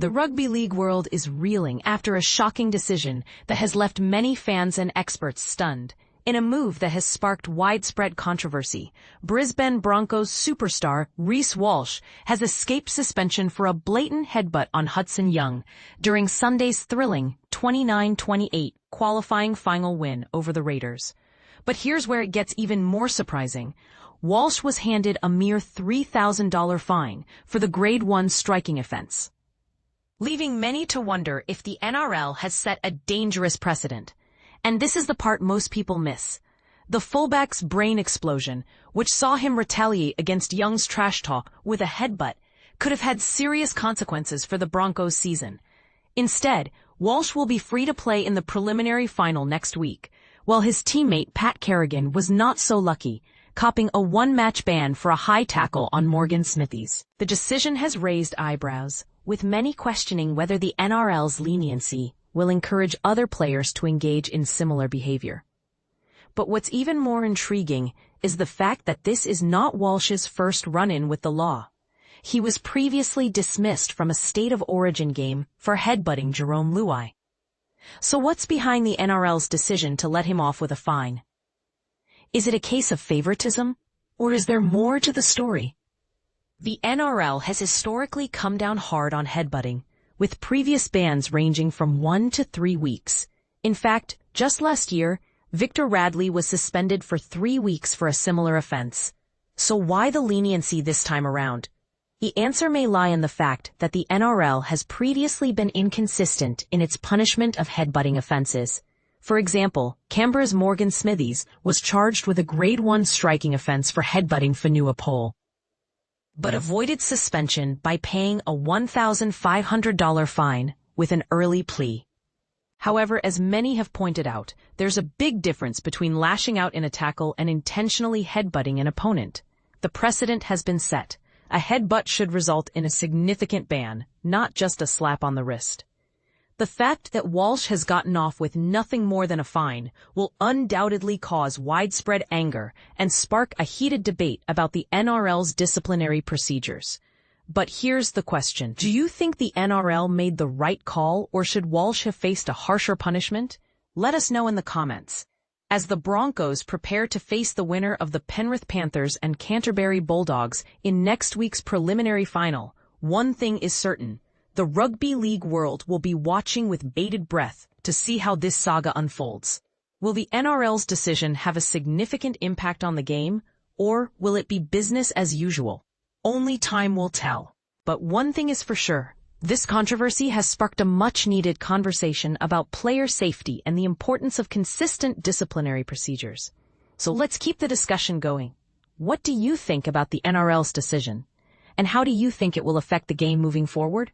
The rugby league world is reeling after a shocking decision that has left many fans and experts stunned. In a move that has sparked widespread controversy, Brisbane Broncos superstar Reece Walsh has escaped suspension for a blatant headbutt on Hudson Young during Sunday's thrilling 29-28 qualifying final win over the Raiders. But here's where it gets even more surprising. Walsh was handed a mere $3,000 fine for the Grade 1 striking offense, leaving many to wonder if the NRL has set a dangerous precedent. And this is the part most people miss. The fullback's brain explosion, which saw him retaliate against Young's trash talk with a headbutt, could have had serious consequences for the Broncos' season. Instead, Walsh will be free to play in the preliminary final next week, while his teammate Pat Kerrigan was not so lucky, copping a one-match ban for a high tackle on Morgan Smithies. The decision has raised eyebrows, with many questioning whether the NRL's leniency will encourage other players to engage in similar behavior. But what's even more intriguing is the fact that this is not Walsh's first run-in with the law. He was previously dismissed from a State of Origin game for headbutting Jerome Luai. So what's behind the NRL's decision to let him off with a fine? Is it a case of favoritism, or is there more to the story? The NRL has historically come down hard on headbutting, with previous bans ranging from 1 to 3 weeks. In fact, just last year, Victor Radley was suspended for 3 weeks for a similar offense. So why the leniency this time around? The answer may lie in the fact that the NRL has previously been inconsistent in its punishment of headbutting offenses. For example, Canberra's Morgan Smithies was charged with a Grade 1 striking offense for headbutting Fanua Pole, but avoided suspension by paying a $1,500 fine with an early plea. However, as many have pointed out, there's a big difference between lashing out in a tackle and intentionally headbutting an opponent. The precedent has been set. A headbutt should result in a significant ban, not just a slap on the wrist. The fact that Walsh has gotten off with nothing more than a fine will undoubtedly cause widespread anger and spark a heated debate about the NRL's disciplinary procedures. But here's the question. Do you think the NRL made the right call, or should Walsh have faced a harsher punishment? Let us know in the comments. As the Broncos prepare to face the winner of the Penrith Panthers and Canterbury Bulldogs in next week's preliminary final, one thing is certain. The rugby league world will be watching with bated breath to see how this saga unfolds. Will the NRL's decision have a significant impact on the game, or will it be business as usual? Only time will tell. But one thing is for sure, this controversy has sparked a much-needed conversation about player safety and the importance of consistent disciplinary procedures. So let's keep the discussion going. What do you think about the NRL's decision? And how do you think it will affect the game moving forward?